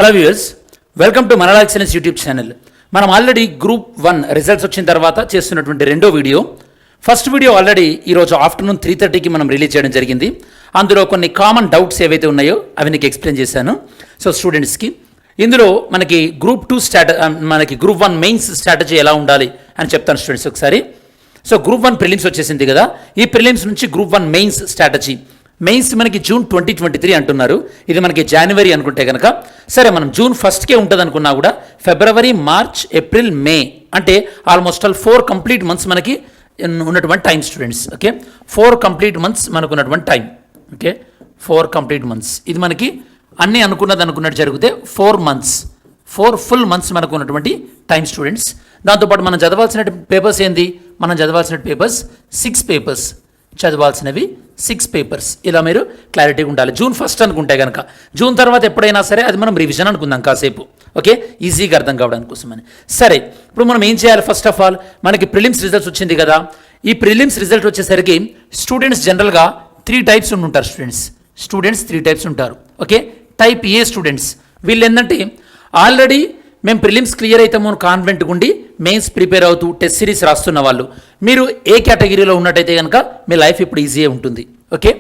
Hello viewers, welcome to మనలా excellence YouTube channel. మనం already group 1 results వచ్చిన తర్వాత చేస్తున్నటువంటి రెండో వీడియో. ఫస్ట్ వీడియో ఆల్రెడీ ఈరోజు ఆఫ్టర్నూన్ 3:30కి మనం రిలీజ్ చేయడం జరిగింది. అందులో కొన్ని కామన్ డౌట్స్ ఏవైతే ఉన్నాయో అవి నీకు ఎక్స్ప్లెయిన్ చేశాను. సో స్టూడెంట్స్కి ఇందులో మనకి గ్రూప్ 1 మెయిన్స్ స్ట్రాటజీ ఎలా ఉండాలి అని చెప్తాను స్టూడెంట్స్ ఒకసారి. సో గ్రూప్ 1 ప్రిలిమ్స్ వచ్చేసింది కదా, ఈ ప్రిలిమ్స్ నుంచి గ్రూప్ 1 మెయిన్స్ స్ట్రాటజీ. మెయిన్స్ మనకి జూన్ 2023 అంటున్నారు, ఇది మనకి జనవరి అనుకుంటే కనుక సరే, మనం జూన్ 1కే ఉంటుంది అనుకున్నా కూడా ఫిబ్రవరి, మార్చ్, ఏప్రిల్, మే అంటే ఆల్మోస్ట్ ఆల్ 4 కంప్లీట్ మంత్స్ మనకి ఉన్నటువంటి time students. Okay, 4 complete months మనకు ఉన్నటువంటి టైం. ఓకే, 4 కంప్లీట్ మంత్స్, ఇది మనకి అన్నీ అనుకున్నట్టు జరిగితే 4 ఫుల్ మంత్స్ మనకు ఉన్నటువంటి టైం స్టూడెంట్స్. దాంతోపాటు మనం చదవాల్సిన పేపర్స్ ఏంది? మనం చదవాల్సిన పేపర్స్ 6 పేపర్స్ చదవాల్సినవి 6 పేపర్స్. ఇలా మీరు క్లారిటీగా ఉండాలి. జూన్ 1 అనుకుంటే కనుక జూన్ తర్వాత ఎప్పుడైనా సరే అది మనం రివిజన్ అనుకుందాం కాసేపు. ఓకే, ఈజీగా అర్థం కావడానికి కోసమని. సరే, ఇప్పుడు మనం ఏం చేయాలి? ఫస్ట్ ఆఫ్ ఆల్ మనకి ప్రిలిమ్స్ రిజల్ట్స్ వచ్చింది కదా, ఈ ప్రిలిమ్స్ రిజల్ట్ వచ్చేసరికి స్టూడెంట్స్ జనరల్గా 3 టైప్స్ ఉంటారు స్టూడెంట్స్ 3 టైప్స్ ఉంటారు. ఓకే, టైప్ ఏ స్టూడెంట్స్, వీళ్ళు ఏంటంటే ఆల్రెడీ మేము ప్రిలిమ్స్ క్లియర్ అవుతాము కాన్ఫిడెంట్ ఉండి మెయిన్స్ ప్రిపేర్ అవుతూ టెస్ట్ సిరీస్ రాస్తున్న వాళ్ళు. మీరు ఏ కేటగిరీలో ఉన్నట్టయితే కనుక మీ లైఫ్ ఇప్పుడు ఈజీగా ఉంటుంది. ఓకే,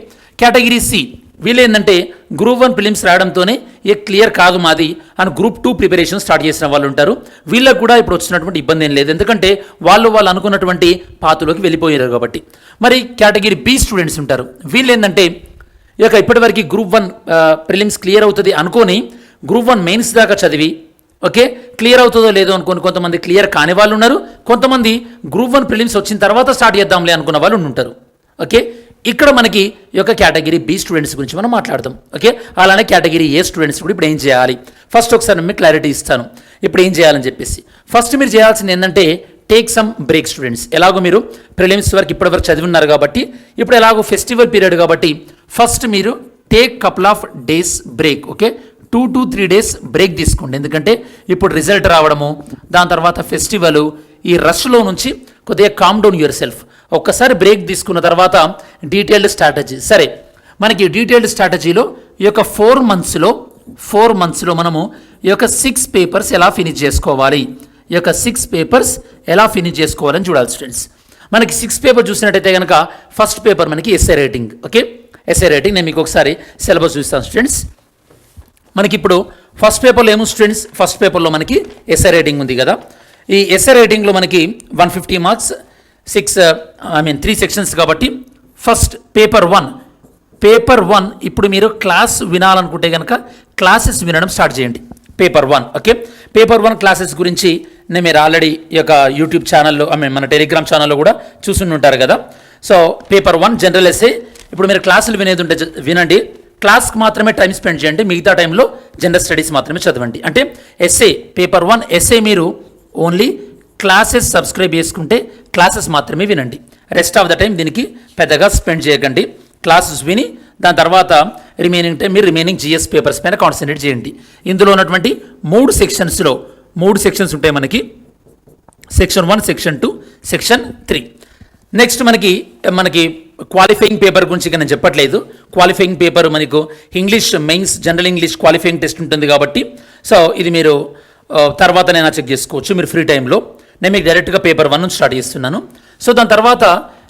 కేటగిరీ సి, వీళ్ళు ఏంటంటే గ్రూప్ 1 ప్రిలిమ్స్ రావడంతోనే ఏ క్లియర్ కాదు మాది అని గ్రూప్ 2 ప్రిపరేషన్ స్టార్ట్ చేసిన వాళ్ళు ఉంటారు. వీళ్ళకి కూడా ఇప్పుడు వచ్చినటువంటి ఇబ్బంది ఏం లేదు, ఎందుకంటే వాళ్ళు అనుకున్నటువంటి పాతులోకి వెళ్ళిపోయారు కాబట్టి. మరి కేటగిరీ బి స్టూడెంట్స్ ఉంటారు, వీళ్ళు ఏంటంటే ఇప్పటివరకు గ్రూప్ 1 ప్రిలిమ్స్ క్లియర్ అవుతుంది అనుకొని గ్రూప్ 1 మెయిన్స్ దాకా చదివి ఓకే క్లియర్ అవుతుందో లేదో అనుకోని కొంతమంది క్లియర్ కాని వాళ్ళు ఉన్నారు, కొంతమంది గ్రూప్ 1 ప్రిలిమ్స్ వచ్చిన తర్వాత స్టార్ట్ చేద్దాంలే అనుకున్న వాళ్ళు ఉంటారు. ఓకే, ఇక్కడ మనకి కేటగిరీ బి స్టూడెంట్స్ గురించి మనం మాట్లాడదాం. ఓకే, అలానే కేటగిరీ ఏ స్టూడెంట్స్ కూడా ఇప్పుడు ఏం చేయాలి ఫస్ట్ ఒకసారి మీకు క్లారిటీ ఇస్తాను ఇప్పుడు ఏం చేయాలని చెప్పేసి. ఫస్ట్ మీరు చేయాల్సింది ఏంటంటే టేక్ సమ్ బ్రేక్ స్టూడెంట్స్. ఎలాగో మీరు ప్రిలిమ్స్ వరకు ఇప్పటివరకు చదివి ఉన్నారు కాబట్టి, ఇప్పుడు ఎలాగో ఫెస్టివల్ పీరియడ్ కాబట్టి ఫస్ట్ మీరు take couple of days break. Okay, 2 to 3 days break తీసుకోండి, ఎందుకంటే ఇప్పుడు రిజల్ట్ రావడము, దాని తర్వాత ఫెస్టివల్, ఈ రష్లో నుంచి కొద్దిగా కామ్ డౌన్ యువర్ సెల్ఫ్. ఒక్కసారి బ్రేక్ తీసుకున్న తర్వాత డీటెయిల్డ్ స్ట్రాటజీ. సరే, మనకి డీటెయిల్డ్ స్ట్రాటజీలో 4 మంత్స్లో మనము 6 పేపర్స్ ఎలా ఫినిష్ చేసుకోవాలి, 6 పేపర్స్ ఎలా ఫినిష్ చేసుకోవాలని చూడాలి స్టూడెంట్స్. మనకి 6 పేపర్ చూసినట్టయితే కనుక ఫస్ట్ పేపర్ మనకి SA writing. Okay, SA writing నేను మీకు ఒకసారి సిలబస్ చూస్తాను స్టూడెంట్స్. మనకి ఇప్పుడు ఫస్ట్ పేపర్లో ఏమో స్టూడెంట్స్, ఫస్ట్ పేపర్లో మనకి ఎస్ఏ రైటింగ్ ఉంది కదా, ఈ ఎస్ఏ రైటింగ్లో మనకి 150 మార్క్స్ 3 సెక్షన్స్ కాబట్టి ఫస్ట్ పేపర్ 1 ఇప్పుడు మీరు క్లాస్ వినాలనుకుంటే కనుక క్లాసెస్ వినడం స్టార్ట్ చేయండి. పేపర్ 1 ఓకే, పేపర్ 1 క్లాసెస్ గురించి మీరు ఆల్రెడీ యూట్యూబ్ ఛానల్లో మన టెలిగ్రామ్ ఛానల్లో కూడా చూసుకుని ఉంటారు కదా. సో పేపర్ 1 జనరల్ ఎస్ఏ, ఇప్పుడు మీరు క్లాసులు వినేది ఉంటే వినండి, క్లాస్కి మాత్రమే టైం స్పెండ్ చేయండి, మిగతా టైంలో జనరల్ స్టడీస్ మాత్రమే చదవండి. అంటే ఎస్ఏ పేపర్ 1 ఎస్ఏ మీరు ఓన్లీ క్లాసెస్ సబ్స్క్రైబ్ చేసుకుంటే క్లాసెస్ మాత్రమే వినండి, రెస్ట్ ఆఫ్ ద టైం దీనికి పెద్దగా స్పెండ్ చేయకండి. క్లాసెస్ విని దాని తర్వాత రిమైనింగ్ టైం మీరు రిమైనింగ్ జిఎస్ పేపర్స్ పైన కాన్సన్ట్రేట్ చేయండి. ఇందులో ఉన్నటువంటి 3 సెక్షన్స్ ఉంటాయి మనకి, సెక్షన్ 1, సెక్షన్ 2, సెక్షన్ 3. నెక్స్ట్ మనకి క్వాలిఫైయింగ్ పేపర్ గురించి నేను చెప్పట్లేదు. క్వాలిఫైయింగ్ పేపర్ మనకు English mains general English qualifying test ఉంటుంది కాబట్టి, సో ఇది మీరు తర్వాత నేను చెక్ చేసుకోవచ్చు మీరు ఫ్రీ టైంలో. నేను మీకు డైరెక్ట్గా పేపర్ 1 నుంచి స్టార్ట్ చేస్తున్నాను. సో దాని తర్వాత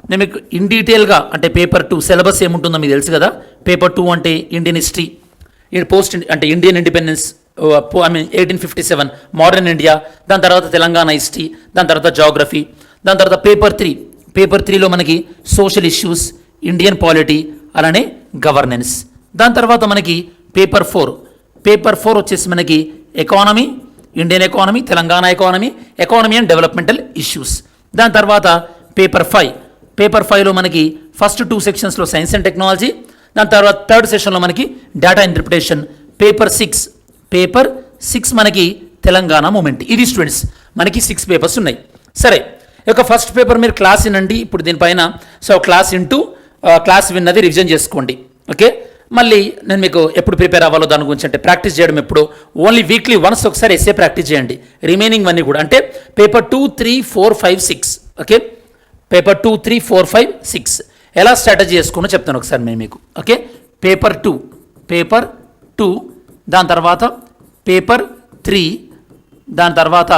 నేను మీకు ఇన్ డీటెయిల్గా అంటే పేపర్ 2 సిలబస్ ఏముంటుందో మీకు తెలుసు కదా. పేపర్ 2 అంటే ఇండియన్ హిస్టరీ, అంటే ఇండియన్ ఇండిపెండెన్స్ 1857, మోడర్న్ ఇండియా, దాని తర్వాత తెలంగాణ హిస్టరీ, దాని తర్వాత జాగ్రఫీ, దాని తర్వాత పేపర్ 3లో మనకి సోషల్ ఇష్యూస్, ఇండియన్ పాలిటీ, అలానే గవర్నెన్స్. దాని తర్వాత మనకి పేపర్ 4 వచ్చేసి మనకి economy, Indian economy, Telangana economy and developmental issues. దాని తర్వాత పేపర్ 5లో మనకి ఫస్ట్ 2 సెక్షన్స్లో సైన్స్ అండ్ టెక్నాలజీ, దాని తర్వాత 3rd సెషన్లో మనకి డేటా ఇంటర్ప్రిటేషన్. పేపర్ 6 మనకి తెలంగాణ మూమెంట్. ఇది స్టూడెంట్స్ మనకి 6 పేపర్స్ ఉన్నాయి. సరే, ఫస్ట్ పేపర్ మీరు క్లాస్ వినండి ఇప్పుడు దీనిపైన. సో క్లాస్ విన్నది రివిజన్ చేసుకోండి. ఓకే, మళ్ళీ నేను మీకు ఎప్పుడు ప్రిపేర్ అవ్వాలో దాని గురించి అంటే ప్రాక్టీస్ చేయడం ఎప్పుడు ఓన్లీ వీక్లీ వన్స్ ఒకసారి ఎస్ఏ ప్రాక్టీస్ చేయండి. రిమైనింగ్ అన్నీ కూడా అంటే పేపర్ 2, 3, 4, 5, 6. ఓకే, పేపర్ 2, 3, 4, 5, 6 ఎలా స్ట్రాటజీ చేసుకున్నా చెప్తాను ఒకసారి నేను మీకు. ఓకే, పేపర్ 2 దాని తర్వాత పేపర్ 3, దాని తర్వాత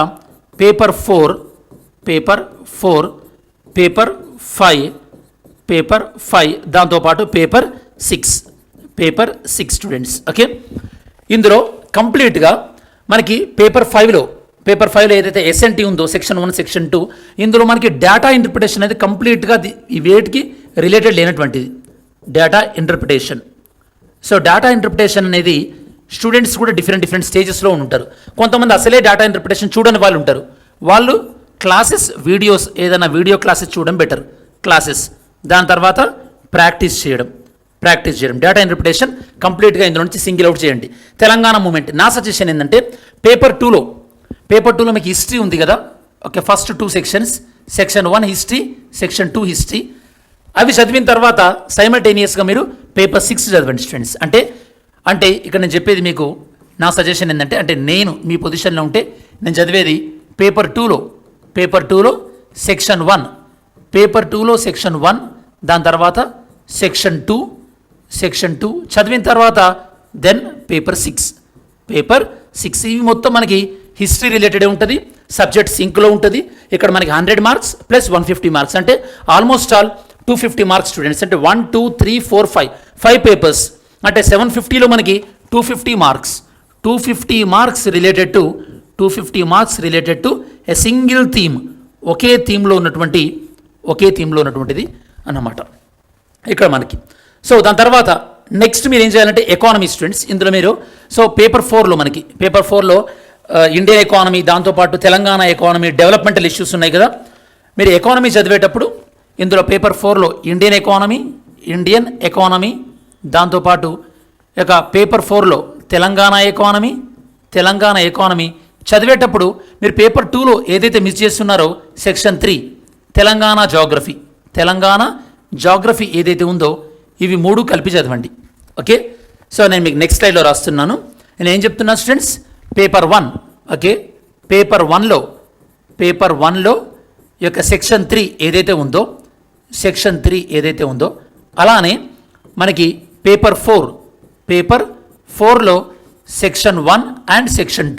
పేపర్ 4, పేపర్ 4, పేపర్ 5, దాంతోపాటు పేపర్ 6 స్టూడెంట్స్. ఓకే, ఇందులో కంప్లీట్గా మనకి పేపర్ 5లో ఏదైతే ఎస్ఎన్టీ ఉందో సెక్షన్ 1 సెక్షన్ 2, ఇందులో మనకి డేటా ఇంటర్ప్రిటేషన్ అనేది కంప్లీట్గా ఈ వేటికి రిలేటెడ్ లేనటువంటిది data interpretation. So data interpretation అనేది స్టూడెంట్స్ కూడా డిఫరెంట్ స్టేజెస్లో ఉంటారు. కొంతమంది అసలే డేటా ఇంటర్ప్రిటేషన్ చూడని వాళ్ళు ఉంటారు. వాళ్ళు క్లాసెస్ వీడియోస్ ఏదైనా వీడియో క్లాసెస్ చూడడం బెటర్. క్లాసెస్ దాని తర్వాత ప్రాక్టీస్ చేయడం డేటా ఇంటర్ప్రిటేషన్ కంప్లీట్గా ఇందులో నుంచి సింగిల్ అవుట్ చేయండి. తెలంగాణ మూమెంట్ నా సజెషన్ ఏంటంటే పేపర్ 2లో మీకు హిస్టరీ ఉంది కదా. Okay, first 2 sections, section 1 history, section 2 history, అవి చదివిన తర్వాత సైమల్టేనియస్గా మీరు పేపర్ 6 చదవండి స్టూడెంట్స్. అంటే ఇక్కడ నేను చెప్పేది మీకు నా సజెషన్ ఏంటంటే, అంటే నేను మీ పొజిషన్లో ఉంటే నేను చదివేది పేపర్ 2లో సెక్షన్ 1, దాని తర్వాత సెక్షన్ 2 చదివిన తర్వాత దెన్ పేపర్ 6 ఇవి మొత్తం మనకి హిస్టరీ రిలేటెడ్ ఉంటుంది. సబ్జెక్ట్ సింక్లో ఉంటుంది. ఇక్కడ మనకి 100 మార్క్స్ ప్లస్ 150 మార్క్స్, అంటే ఆల్మోస్ట్ ఆల్ 250 మార్క్స్ స్టూడెంట్స్. అంటే 1 2 3 4 5 పేపర్స్, అంటే 750లో మనకి 250 marks related to a single theme, ఒకే థీమ్లో ఉన్నటువంటిది అన్నమాట ఇక్కడ మనకి. సో దాని తర్వాత నెక్స్ట్ మీరు ఏం చేయాలంటే ఎకానమీ స్టూడెంట్స్. ఇందులో మీరు పేపర్ 4లో ఇండియన్ ఎకానమీ, దాంతోపాటు తెలంగాణ ఎకానమీ, డెవలప్మెంటల్ ఇష్యూస్ ఉన్నాయి కదా. మీరు ఎకానమీ చదివేటప్పుడు ఇందులో పేపర్ 4లో ఇండియన్ ఎకానమీ, దాంతోపాటు ఇక పేపర్ 4లో తెలంగాణ ఎకానమీ చదివేటప్పుడు మీరు పేపర్ 2లో ఏదైతే మిస్ చేస్తున్నారో సెక్షన్ 3 తెలంగాణ జాగ్రఫీ ఏదైతే ఉందో ఇవి 3 కలిపి చదవండి. ఓకే, సో నేను మీకు నెక్స్ట్ స్లైడ్లో రాస్తున్నాను. నేను ఏం చెప్తున్నాను స్టూడెంట్స్, పేపర్ 1, ఓకే, పేపర్ 1లో ఈ యొక్క సెక్షన్ 3 ఏదైతే ఉందో అలానే మనకి పేపర్ 4లో సెక్షన్ 1 అండ్ సెక్షన్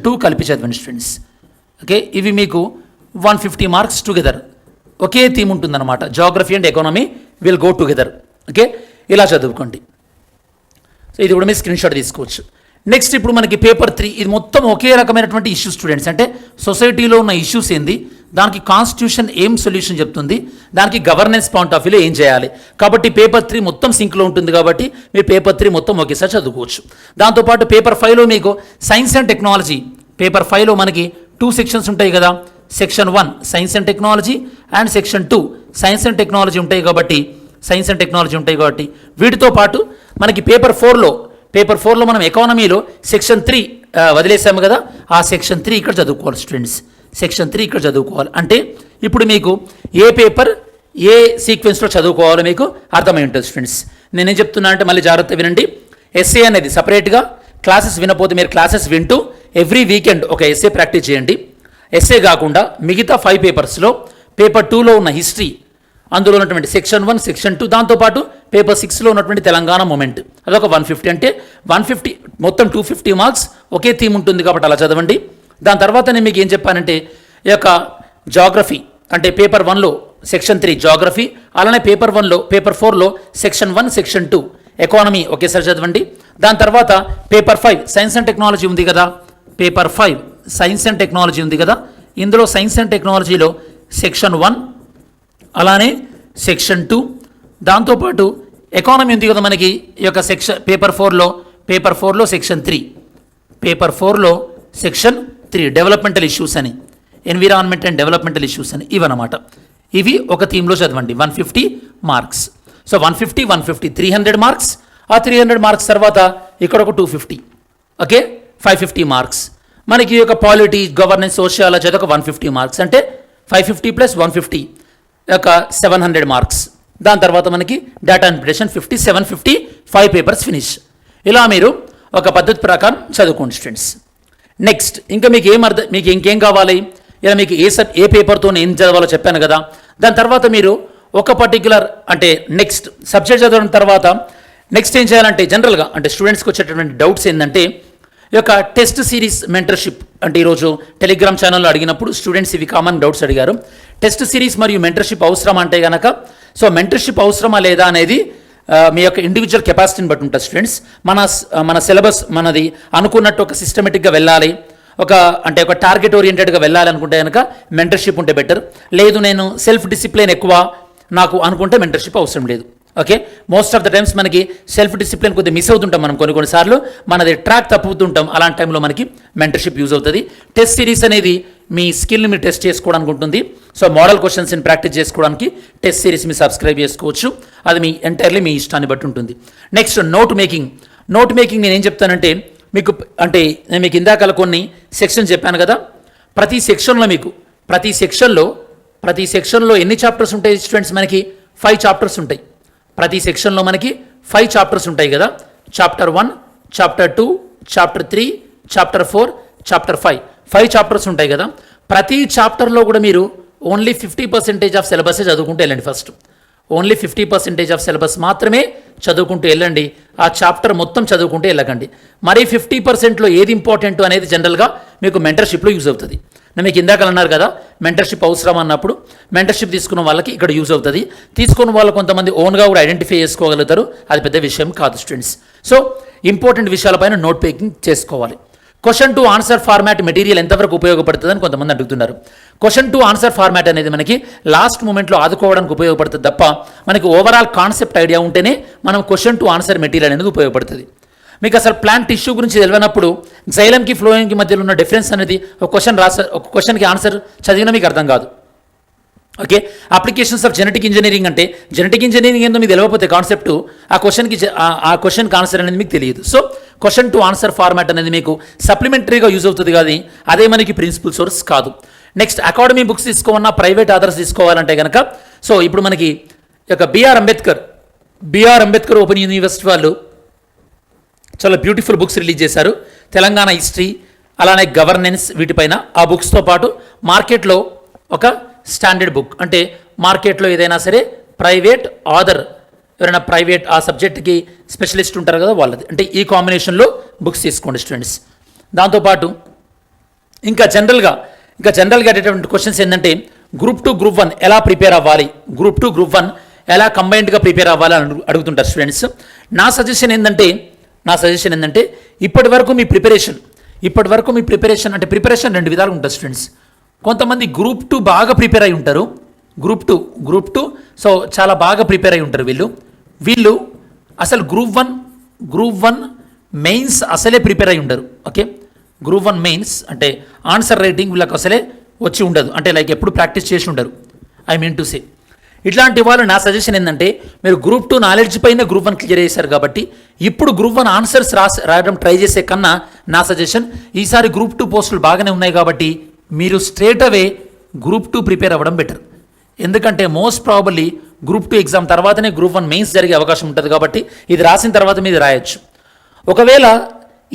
2 కలిపి చదవండి స్టూడెంట్స్. ఓకే, ఇవి మీకు 150 మార్క్స్ టుగెదర్, ఒకే థీమ్ ఉంటుందన్నమాట. Geography and economy will go together. Okay, ఇలా చదువుకోండి. సో ఇది కూడా మీరు స్క్రీన్ షాట్ తీసుకోవచ్చు. నెక్స్ట్ ఇప్పుడు మనకి పేపర్ 3, ఇది మొత్తం ఒకే రకమైనటువంటి ఇష్యూస్ స్టూడెంట్స్. అంటే సొసైటీలో ఉన్న ఇష్యూస్ ఏంది, దానికి కాన్స్టిట్యూషన్ ఏం సొల్యూషన్ చెప్తుంది, దానికి గవర్నెన్స్ పాయింట్ ఆఫ్ వ్యూలో ఏం చేయాలి. కాబట్టి పేపర్ 3 మొత్తం సింక్లో ఉంటుంది కాబట్టి మీరు పేపర్ 3 మొత్తం ఒకేసారి చదువుకోవచ్చు. దాంతోపాటు పేపర్ 5లో మీకు సైన్స్ అండ్ టెక్నాలజీ, పేపర్ 5లో మనకి 2 సెక్షన్స్ ఉంటాయి కదా. Section 1 science and technology and section 2 science and technology ఉంటాయి కాబట్టి వీటితో పాటు మనకి పేపర్ 4లో మనం ఎకానమీలో సెక్షన్ 3 వదిలేసాము కదా, ఆ సెక్షన్ 3 ఇక్కడ చదువుకోవాలి స్టూడెంట్స్. సెక్షన్ 3 ఇక్కడ చదువుకోవాలి. అంటే ఇప్పుడు మీకు ఏ పేపర్ ఏ సీక్వెన్స్లో చదువుకోవాలో మీకు అర్థమై ఉంటుంది స్టూడెంట్స్. నేనేం చెప్తున్నా అంటే మళ్ళీ జాగ్రత్త వినండి. ఎస్ఏ అనేది సపరేట్గా, క్లాసెస్ వినపోతే మీరు క్లాసెస్ వింటూ ఎవ్రీ వీకెండ్ ఒక ఎస్ఏ ప్రాక్టీస్ చేయండి. ఎస్ఏ కాకుండా మిగతా 5 పేపర్స్లో పేపర్ 2లో ఉన్న హిస్టరీ, అందులో ఉన్నటువంటి సెక్షన్ 1 సెక్షన్ 2, దాంతోపాటు పేపర్ 6లో ఉన్నటువంటి తెలంగాణ మూమెంట్, అదొక 150. అంటే 150 మొత్తం 250 మార్క్స్ ఒకే థీమ్ ఉంటుంది కాబట్టి అలా చదవండి. దాని తర్వాత నేను మీకు ఏం చెప్పానంటే ఈ యొక్క జాగ్రఫీ, అంటే పేపర్ 1లో సెక్షన్ 3 జాగ్రఫీ, అలానే పేపర్ 4లో సెక్షన్ 1 సెక్షన్ 2 ఎకానమీ ఒకేసారి చదవండి. దాని తర్వాత పేపర్ 5 సైన్స్ అండ్ టెక్నాలజీ ఉంది కదా, పేపర్ 5 సైన్స్ అండ్ టెక్నాలజీ ఉంది కదా. ఇందులో సైన్స్ అండ్ టెక్నాలజీలో సెక్షన్ 1 అలానే సెక్షన్ 2, దాంతోపాటు ఎకానమీ ఉంది కదా మనకి ఈ యొక్క సెక్షన్ పేపర్ 4లో సెక్షన్ 3, పేపర్ 4లో సెక్షన్ 3 డెవలప్మెంటల్ ఇష్యూస్ అని, ఎన్విరాన్మెంట్ అండ్ డెవలప్మెంటల్ ఇష్యూస్ అని ఇవన్నమాట. ఇవి ఒక థీమ్లో చదవండి. 150 మార్క్స్. So 150 300 marks. ఆ 300 మార్క్స్ తర్వాత ఇక్కడ ఒక 250, ఓకే, 550 మార్క్స్. మనకి ఒక పాలిటీ, గవర్నెన్స్, సోషియాలజీ అదొక 150 మార్క్స్. అంటే 550 ప్లస్ 150 ఒక 700 మార్క్స్. దాని తర్వాత మనకి డేటా ఇంటర్ప్రిటేషన్ 50, 750, 5 పేపర్స్ ఫినిష్. ఇలా మీరు ఒక పద్ధతి ప్రకారం చదువుకోండి స్టూడెంట్స్. నెక్స్ట్ ఇంకా మీకు ఇంకేం కావాలి, ఇలా మీకు ఏ పేపర్తో ఏం చదవాలో చెప్పాను కదా. దాని తర్వాత మీరు ఒక పర్టిక్యులర్ అంటే నెక్స్ట్ సబ్జెక్ట్ చదవడం తర్వాత నెక్స్ట్ ఏం చేయాలంటే జనరల్గా అంటే స్టూడెంట్స్కి వచ్చేటటువంటి డౌట్స్ ఏంటంటే ఈ యొక్క టెస్ట్ సిరీస్ మెంటర్షిప్ అంటే ఈరోజు టెలిగ్రామ్ ఛానల్లో అడిగినప్పుడు స్టూడెంట్స్ ఇవి కామన్ డౌట్స్ అడిగారు. టెస్ట్ సిరీస్ మరియు మెంటర్షిప్ అవసరం అంటే కనుక సో మెంటర్షిప్ అవసరమా లేదా అనేది మీ యొక్క ఇండివిజువల్ కెపాసిటీని బట్టి ఉంటుంది స్టూడెంట్స్. మన సిలబస్ మనది అనుకున్నట్టు ఒక సిస్టమేటిక్గా వెళ్ళాలి, ఒక టార్గెట్ ఓరియంటెడ్గా వెళ్ళాలి అనుకుంటే కనుక మెంటర్షిప్ ఉంటే బెటర్. లేదు నేను సెల్ఫ్ డిసిప్లిన్ ఎక్కువ నాకు అనుకుంటే మెంటర్షిప్ అవసరం లేదు. Okay, most of the times మనకి సెల్ఫ్ డిసిప్లిన్ కొద్దిగా మిస్ అవుతుంటాం మనం కొన్నిసార్లు మనది ట్రాక్ తప్పుతుంటాం. అలాంటి టైంలో మనకి మెంటర్షిప్ యూజ్ అవుతుంది. టెస్ట్ సిరీస్ అనేది మీ స్కిల్ని మీరు టెస్ట్ చేసుకోవడానికి ఉంటుంది. సో మోడల్ క్వశ్చన్స్ని ప్రాక్టీస్ చేసుకోవడానికి టెస్ట్ సిరీస్ మీరు సబ్స్క్రైబ్ చేసుకోవచ్చు. అది మీ ఎంటైర్లీ మీ ఇష్టాన్ని బట్టి ఉంటుంది. నెక్స్ట్ నోట్ మేకింగ్ నేను ఏం చెప్తానంటే నేను మీకు ఇందాక కొన్ని సెక్షన్స్ చెప్పాను కదా. ప్రతి సెక్షన్లో ఎన్ని చాప్టర్స్ ఉంటాయి స్టూడెంట్స్? మనకి 5 చాప్టర్స్ ఉంటాయి. ప్రతి సెక్షన్లో మనకి 5 చాప్టర్స్ ఉంటాయి కదా. Chapter 1, chapter 2, chapter 3, chapter 4, chapter 5 chapters ఉంటాయి కదా. ప్రతి చాప్టర్లో కూడా మీరు ఓన్లీ 50% ఆఫ్ సిలబస్ చదువుకుంటూ వెళ్ళండి. ఫస్ట్ ఓన్లీ 50% ఆఫ్ సిలబస్ మాత్రమే చదువుకుంటూ వెళ్ళండి. ఆ చాప్టర్ మొత్తం చదువుకుంటూ వెళ్ళకండి. మరి 50%లో ఏది ఇంపార్టెంట్ అనేది జనరల్గా మీకు మెంటర్షిప్లో యూజ్ అవుతుంది. నేను మీకు ఇందాక అన్నారు కదా మెంటర్షిప్ అవసరం అన్నప్పుడు మెంటర్షిప్ తీసుకున్న వాళ్ళకి ఇక్కడ యూజ్ అవుతుంది. తీసుకున్న వాళ్ళు కొంతమంది ఓన్గా కూడా ఐడెంటిఫై చేసుకోగలుగుతారు. అది పెద్ద విషయం కాదు స్టూడెంట్స్. సో ఇంపార్టెంట్ విషయాలపైన నోట్ టేకింగ్ చేసుకోవాలి. Question to answer format material ఎంతవరకు ఉపయోగపడుతుందని కొంతమంది అడుగుతున్నారు. క్వశ్చన్ టు ఆన్సర్ ఫార్మాట్ అనేది మనకి లాస్ట్ మూమెంట్లో ఆదుకోవడానికి ఉపయోగపడుతుంది తప్ప మనకి ఓవరాల్ కాన్సెప్ట్ ఐడియా ఉంటేనే మనం క్వశ్చన్ టు ఆన్సర్ మెటీరియల్ అనేది ఉపయోగపడుతుంది. మీకు అసలు ప్లాంట్ టిష్యూ గురించి తెలియనప్పుడు జైలంకి ఫ్లోయంకి మధ్యలో ఉన్న డిఫరెన్స్ అనేది ఒక క్వశ్చన్కి ఆన్సర్ చదివినా మీకు అర్థం కాదు. Okay, applications of genetic engineering అంటే జెనెటిక్ ఇంజనీరింగ్ ఏందో మీకు తెలియకపోతే కాన్సెప్ట్ ఆ క్వశ్చన్కి ఆన్సర్ అనేది మీకు తెలియదు. So question to answer format అనేది మీకు సప్లిమెంటరీగా యూజ్ అవుతుంది కానీ అదే మనకి ప్రిన్సిపల్ సోర్స్ కాదు. నెక్స్ట్ అకాడమీ బుక్స్ తీసుకోవాలన్నా ప్రైవేట్ ఆథర్స్ తీసుకోవాలంటే కనుక సో ఇప్పుడు మనకి యొక్క బిఆర్ అంబేద్కర్ ఓపెన్ యూనివర్సిటీ వాళ్ళు చాలా బ్యూటిఫుల్ బుక్స్ రిలీజ్ చేశారు. తెలంగాణ హిస్టరీ అలానే గవర్నెన్స్ వీటిపైన. ఆ బుక్స్తో పాటు మార్కెట్లో ఒక స్టాండర్డ్ బుక్ అంటే మార్కెట్లో ఏదైనా సరే ప్రైవేట్ ఆథర్ ఎవరైనా ప్రైవేట్ ఆ సబ్జెక్ట్కి స్పెషలిస్ట్ ఉంటారు కదా వాళ్ళది అంటే ఈ కాంబినేషన్లో బుక్స్ తీసుకోండి స్టూడెంట్స్. దాంతోపాటు ఇంకా జనరల్గా అయ్యేటటువంటి క్వశ్చన్స్ ఏంటంటే గ్రూప్ 2 గ్రూప్ 1 ఎలా ప్రిపేర్ అవ్వాలి, గ్రూప్ 2 గ్రూప్ 1 ఎలా కంబైన్డ్గా ప్రిపేర్ అవ్వాలి అని అడుగుతుంటారు స్టూడెంట్స్. నా సజెషన్ ఏంటంటే ఇప్పటి వరకు మీ ప్రిపరేషన్ అంటే ప్రిపరేషన్ 2 విధాలుగా ఉంటుంది స్టూడెంట్స్. కొంతమంది గ్రూప్ 2 బాగా ప్రిపేర్ అయి ఉంటారు. గ్రూప్ టూ సో చాలా బాగా ప్రిపేర్ అయి ఉంటారు వీళ్ళు అసలు గ్రూప్ వన్ మెయిన్స్ అసలే ప్రిపేర్ అయి ఉండరు. ఓకే, గ్రూప్ 1 మెయిన్స్ అంటే ఆన్సర్ రైటింగ్ వీళ్ళకి అసలే వచ్చి ఉండదు. అంటే లైక్ ఎప్పుడు ప్రాక్టీస్ చేసి ఉండరు. ఐ మీన్ టు సే ఇట్లాంటి వాళ్ళు నా సజెషన్ ఏంటంటే మీరు గ్రూప్ 2 నాలెడ్జ్ పైన గ్రూప్ 1 క్లియర్ చేశారు కాబట్టి ఇప్పుడు గ్రూప్ 1 ఆన్సర్స్ రాయడం ట్రై చేసే కన్నా నా సజెషన్ ఈసారి గ్రూప్ 2 పోస్టులు బాగానే ఉన్నాయి కాబట్టి మీరు స్ట్రేట్ అవే గ్రూప్ 2 ప్రిపేర్ అవ్వడం బెటర్. ఎందుకంటే మోస్ట్ ప్రాబబ్లీ గ్రూప్ 2 ఎగ్జామ్ తర్వాతనే గ్రూప్ 1 మెయిన్స్ జరిగే అవకాశం ఉంటుంది కాబట్టి ఇది రాసిన తర్వాత మీరు రాయొచ్చు. ఒకవేళ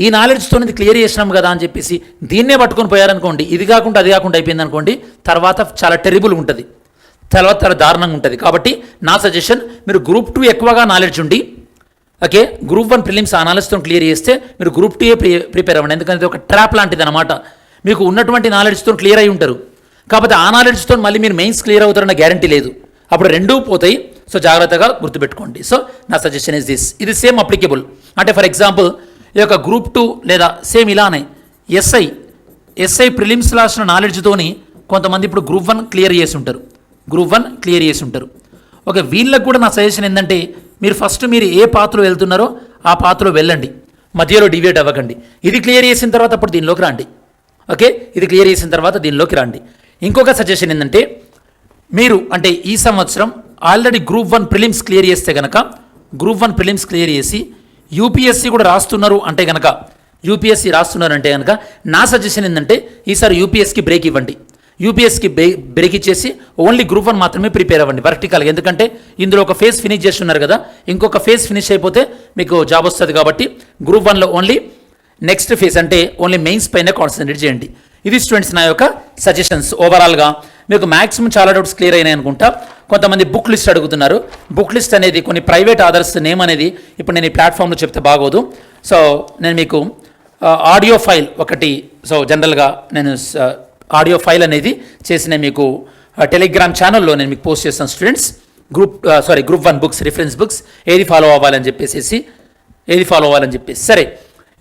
ఈ నాలెడ్జ్తో ఇది క్లియర్ చేసినాం కదా అని చెప్పేసి దీన్నే పట్టుకొని పోయారనుకోండి, ఇది కాకుండా అది కాకుండా అయిపోయింది అనుకోండి, తర్వాత చాలా టెరిబుల్ ఉంటుంది, తర్వాత చాలా దారుణంగా ఉంటుంది. కాబట్టి నా సజెషన్ మీరు గ్రూప్ 2 ఎక్కువగా నాలెడ్జ్ ఉండి ఓకే గ్రూప్ 1 ప్రిలిమ్స్ ఆ నాలెడ్జ్తో క్లియర్ చేస్తే మీరు గ్రూప్ 2 ప్రిపేర్ అవ్వండి. ఎందుకంటే ఇది ఒక ట్రాప్ లాంటిది అనమాట. మీకు ఉన్నటువంటి నాలెడ్జ్తో క్లియర్ అయి ఉంటారు కాకపోతే ఆ నాలెడ్జ్తో మళ్ళీ మీరు మెయిన్స్ క్లియర్ అవుతారన్న గ్యారంటీ లేదు. అప్పుడు రెండూ పోతాయి. సో జాగ్రత్తగా గుర్తుపెట్టుకోండి. సో నా సజెషన్ ఇస్ దిస్. ఇది సేమ్ అప్లికేబుల్. అంటే ఫర్ ఎగ్జాంపుల్ ఈ యొక్క గ్రూప్ 2 లేదా సేమ్ ఇలానే ఎస్ఐ ప్రిలిమ్స్ రాసిన నాలెడ్జ్తోని కొంతమంది ఇప్పుడు గ్రూప్ 1 క్లియర్ చేసి ఉంటారు. ఓకే, వీళ్ళకి కూడా నా సజెషన్ ఏంటంటే మీరు ఫస్ట్ మీరు ఏ పాత్రలో వెళ్తున్నారో ఆ పాత్రలో వెళ్ళండి, మధ్యలో డివేట్ అవ్వకండి. ఇది క్లియర్ చేసిన తర్వాత అప్పుడు దీనిలోకి రండి. ఓకే, ఇది క్లియర్ చేసిన తర్వాత దీనిలోకి రండి. ఇంకొక సజెషన్ ఏంటంటే మీరు అంటే ఈ సంవత్సరం ఆల్రెడీ గ్రూప్ 1 ప్రిలిమ్స్ క్లియర్ చేస్తే కనుక గ్రూప్ 1 ప్రిలిమ్స్ క్లియర్ చేసి యూపీఎస్సీ కూడా రాస్తున్నారు అంటే కనుక నా సజెషన్ ఏంటంటే ఈసారి యూపీఎస్కి బ్రేక్ ఇవ్వండి. యూపీఎస్కి బ్రేక్ ఇచ్చేసి ఓన్లీ గ్రూప్ 1 మాత్రమే ప్రిపేర్ అవ్వండి వర్టికల్గా. ఎందుకంటే ఇందులో ఒక ఫేజ్ ఫినిష్ చేస్తున్నారు కదా, ఇంకొక ఫేజ్ ఫినిష్ అయిపోతే మీకు జాబ్ వస్తుంది. కాబట్టి గ్రూప్ 1లో ఓన్లీ నెక్స్ట్ ఫేజ్ అంటే ఓన్లీ మెయిన్స్ పైన కాన్సన్ట్రేట్ చేయండి. ఇది స్టూడెంట్స్ నా యొక్క సజెషన్స్. ఓవరాల్గా మీకు మ్యాక్సిమం చాలా డౌట్స్ క్లియర్ అయినాయి అనుకుంటా. కొంతమంది బుక్ లిస్ట్ అడుగుతున్నారు. బుక్ లిస్ట్ అనేది కొన్ని ప్రైవేట్ ఆథర్స్ నేమ్ అనేది ఇప్పుడు నేను ఈ ప్లాట్ఫామ్లో చెప్తే బాగోదు. సో నేను మీకు ఆడియో ఫైల్ ఒకటి, సో జనరల్గా నేను ఆడియో ఫైల్ అనేది చేసిన మీకు టెలిగ్రామ్ ఛానల్లో నేను మీకు పోస్ట్ చేస్తాను students. Group 1 books, reference books ఏది ఫాలో అవ్వాలని చెప్పేసి. సరే,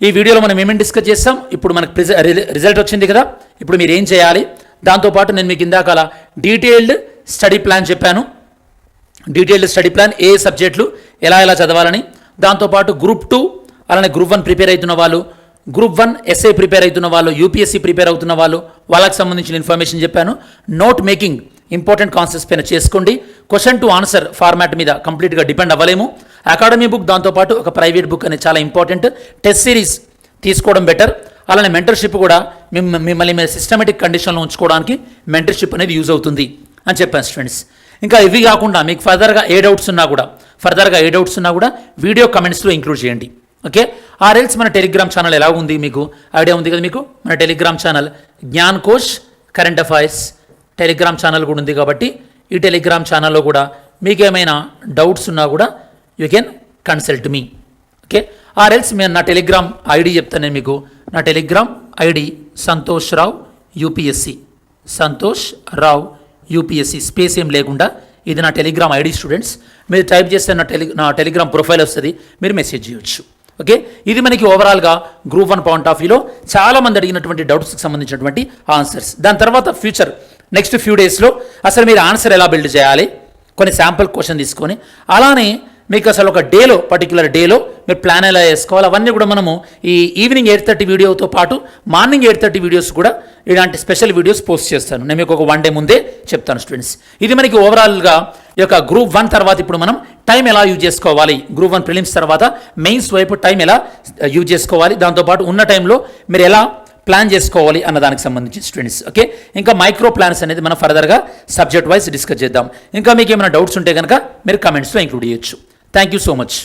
ఈ వీడియోలో మనం ఏమేమి డిస్కస్ చేస్తాం. ఇప్పుడు మనకు రిజల్ట్ వచ్చింది కదా, ఇప్పుడు మీరు ఏం చేయాలి. దాంతోపాటు నేను మీకు ఇందాక డీటెయిల్డ్ స్టడీ ప్లాన్ చెప్పాను. డీటెయిల్డ్ స్టడీ ప్లాన్ ఏ సబ్జెక్టులు ఎలా చదవాలని, దాంతోపాటు గ్రూప్ 2 అలానే గ్రూప్ 1 ప్రిపేర్ అవుతున్న వాళ్ళు, గ్రూప్ 1 ఎస్ఐ ప్రిపేర్ అవుతున్న వాళ్ళు, యూపీఎస్సీ ప్రిపేర్ అవుతున్న వాళ్ళు, వాళ్ళకి సంబంధించిన ఇన్ఫర్మేషన్ చెప్పాను. నోట్ మేకింగ్ ఇంపార్టెంట్ కాన్సెప్ట్స్ పైన చేసుకోండి. క్వశ్చన్ టు ఆన్సర్ ఫార్మాట్ మీద కంప్లీట్గా డిపెండ్ అవ్వలేము. అకాడమీ బుక్, దాంతోపాటు ఒక ప్రైవేట్ బుక్ అనేది చాలా ఇంపార్టెంట్. టెస్ట్ సిరీస్ తీసుకోవడం బెటర్. అలానే మెంటర్షిప్ కూడా మిమ్మల్ని మీరు సిస్టమేటిక్ కండిషన్లో ఉంచుకోవడానికి మెంటర్షిప్ అనేది యూజ్ అవుతుంది అని చెప్పాను స్టూడెంట్స్. ఇంకా ఇవి కాకుండా మీకు ఫర్దర్గా ఏ డౌట్స్ ఉన్నా కూడా వీడియో కమెంట్స్లో ఇంక్లూడ్ చేయండి. ఓకే, ఆర్ఎల్స్ మన టెలిగ్రామ్ ఛానల్ ఎలా ఉంది మీకు ఐడియా ఉంది కదా. మీకు మన Telegram channel Gyan cosh current affairs Telegram channel కూడా ఉంది. కాబట్టి ఈ టెలిగ్రామ్ ఛానల్లో కూడా మీకు ఏమైనా డౌట్స్ ఉన్నా కూడా you can consult me. Okay, ఆర్ఎల్స్ నేను నా టెలిగ్రామ్ ఐడి చెప్తాను. నేను మీకు నా Telegram ID Santosh Rao UPSC space ఏం లేకుండా ఇది నా టెలిగ్రామ్ ఐడి స్టూడెంట్స్. మీరు టైప్ చేస్తే నా టెలిగ్రామ్ ప్రొఫైల్ వస్తుంది, మీరు మెసేజ్ చేయొచ్చు. ఓకే, ఇది మనకి ఓవరాల్గా గ్రూప్ 1 పాయింట్ ఆఫ్ వ్యూలో చాలామంది అడిగినటువంటి డౌట్స్కి సంబంధించినటువంటి ఆన్సర్స్. దాని తర్వాత నెక్స్ట్ ఫ్యూ డేస్లో అసలు మీరు ఆన్సర్ ఎలా బిల్డ్ చేయాలి, కొన్ని శాంపుల్ క్వశ్చన్ తీసుకొని, అలానే మీకు అసలు ఒక పర్టికులర్ డేలో మీరు ప్లాన్ ఎలా వేసుకోవాలి, అవన్నీ కూడా మనము ఈ ఈవినింగ్ 8:30 వీడియోతో పాటు మార్నింగ్ 8:30 వీడియోస్ కూడా ఇలాంటి స్పెషల్ వీడియోస్ పోస్ట్ చేస్తాను. నేను మీకు ఒక 1 డే ముందే చెప్తాను స్టూడెంట్స్. ఇది మనకి ఓవరాల్గా ఈ యొక్క గ్రూప్ 1 తర్వాత ఇప్పుడు మనం టైం ఎలా యూజ్ చేసుకోవాలి, గ్రూప్ 1 ప్రిలిమ్స్ తర్వాత మెయిన్స్ వైపు టైం ఎలా యూజ్ చేసుకోవాలి, దాంతోపాటు ఉన్న టైంలో మీరు ఎలా ప్లాన్ చేసుకోవాలి అన్న దానికి సంబంధించి స్టూడెంట్స్. ఓకే, ఇంకా మైక్రో ప్లాన్స్ అనేది మనం ఫర్దర్గా సబ్జెక్ట్ వైజ్ డిస్కస్ చేద్దాం. ఇంకా మీకు ఏమైనా డౌట్స్ ఉంటే కనుక మీరు కమెంట్స్లో ఇంక్లూడ్ చేయొచ్చు. Thank you so much.